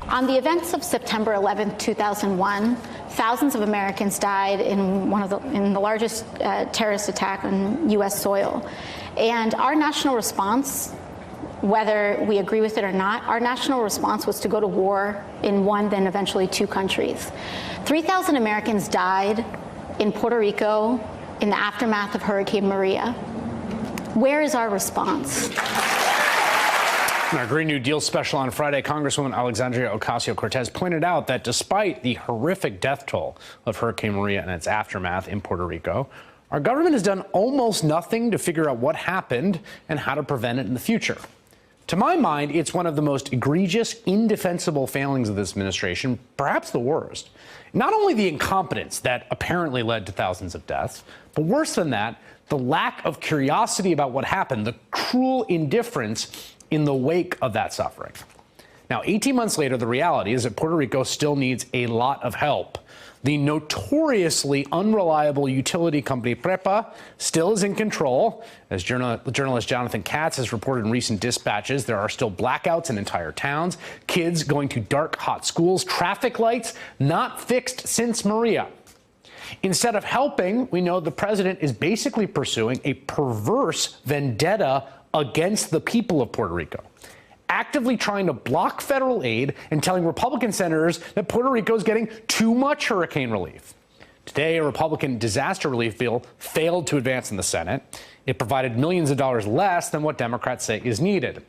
On the events of September 11, 2001, thousands of Americans died in the largest terrorist attack on U.S. soil. And our national response, whether we agree with it or not, our national response was to go to war in one, then eventually two countries. 3,000 Americans died in Puerto Rico in the aftermath of Hurricane Maria. Where is our response? In our Green New Deal special on Friday, Congresswoman Alexandria Ocasio-Cortez pointed out that despite the horrific death toll of Hurricane Maria and its aftermath in Puerto Rico, our government has done almost nothing to figure out what happened and how to prevent it in the future. To my mind, it's one of the most egregious, indefensible failings of this administration, perhaps the worst. Not only the incompetence that apparently led to thousands of deaths, but worse than that, the lack of curiosity about what happened, the cruel indifference in the wake of that suffering. Now, 18 months later, the reality is that Puerto Rico still needs a lot of help. The notoriously unreliable utility company PREPA still is in control. As journalist Jonathan Katz has reported in recent dispatches, there are still blackouts in entire towns, kids going to dark, hot schools, traffic lights not fixed since Maria. Instead of helping, we know the president is basically pursuing a perverse vendetta against the people of Puerto Rico, actively trying to block federal aid and telling Republican senators that Puerto Rico is getting too much hurricane relief. Today, a Republican disaster relief bill failed to advance in the Senate. It provided millions of dollars less than what Democrats say is needed.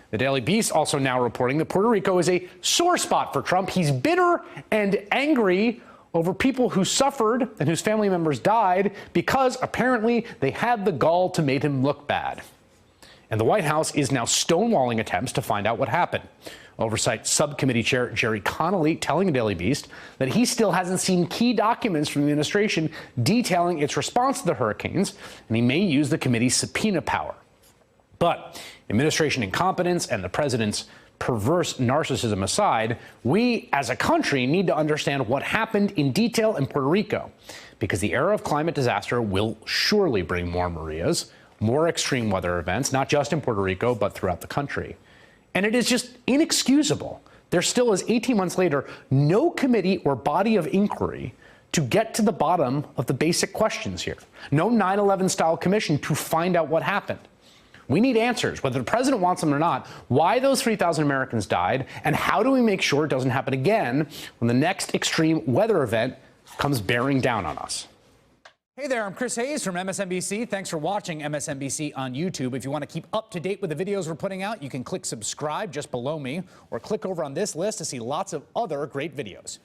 The Daily Beast also now reporting that Puerto Rico is a sore spot for Trump. He's bitter and angry over people who suffered and whose family members died because apparently they had the gall to make him look bad. And the White House is now stonewalling attempts to find out what happened. Oversight Subcommittee Chair Jerry Connolly telling the Daily Beast that he still hasn't seen key documents from the administration detailing its response to the hurricanes, and he may use the committee's subpoena power. But administration incompetence and the president's perverse narcissism aside, we as a country need to understand what happened in detail in Puerto Rico, because the era of climate disaster will surely bring more Marias, more extreme weather events, not just in Puerto Rico, but throughout the country. And it is just inexcusable. There still is, 18 months later, no committee or body of inquiry to get to the bottom of the basic questions here. No 9/11 style commission to find out what happened. We need answers, whether the president wants them or not, why those 3,000 Americans died, and how do we make sure it doesn't happen again when the next extreme weather event comes bearing down on us. Hey there, I'm Chris Hayes from MSNBC. Thanks for watching MSNBC on YouTube. If you want to keep up to date with the videos we're putting out, you can click subscribe just below me or click over on this list to see lots of other great videos.